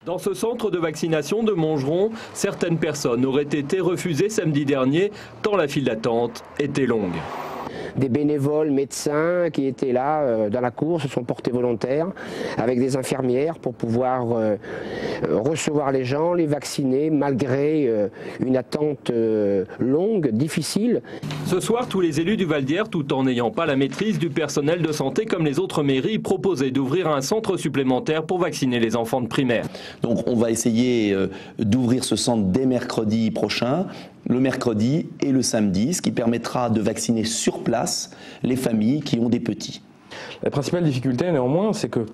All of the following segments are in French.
Dans ce centre de vaccination de Montgeron, certaines personnes auraient été refusées samedi dernier, tant la file d'attente était longue. Des bénévoles médecins qui étaient là dans la cour se sont portés volontaires avec des infirmières pour pouvoir recevoir les gens, les vacciner malgré une attente longue, difficile. Ce soir, tous les élus du Val-d'Hier, tout en n'ayant pas la maîtrise du personnel de santé comme les autres mairies, proposaient d'ouvrir un centre supplémentaire pour vacciner les enfants de primaire. Donc on va essayer d'ouvrir ce centre dès mercredi prochain, le mercredi et le samedi, ce qui permettra de vacciner sur place les familles qui ont des petits. La principale difficulté néanmoins, c'est que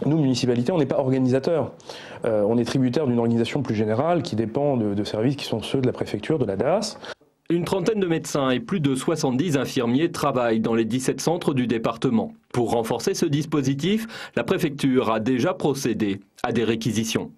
nous, municipalité, on n'est pas organisateur. On est tributaire d'une organisation plus générale qui dépend de services qui sont ceux de la préfecture, de la DAS. Une trentaine de médecins et plus de 70 infirmiers travaillent dans les 17 centres du département. Pour renforcer ce dispositif, la préfecture a déjà procédé à des réquisitions.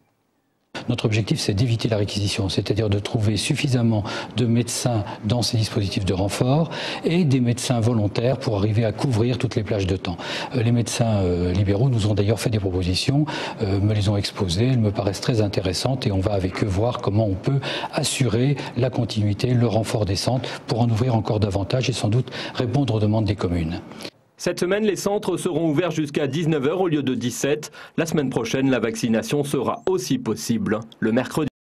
Notre objectif, c'est d'éviter la réquisition, c'est-à-dire de trouver suffisamment de médecins dans ces dispositifs de renfort et des médecins volontaires pour arriver à couvrir toutes les plages de temps. Les médecins libéraux nous ont d'ailleurs fait des propositions, me les ont exposées, elles me paraissent très intéressantes et on va avec eux voir comment on peut assurer la continuité, le renfort des centres pour en ouvrir encore davantage et sans doute répondre aux demandes des communes. Cette semaine, les centres seront ouverts jusqu'à 19 h au lieu de 17 h. La semaine prochaine, la vaccination sera aussi possible le mercredi.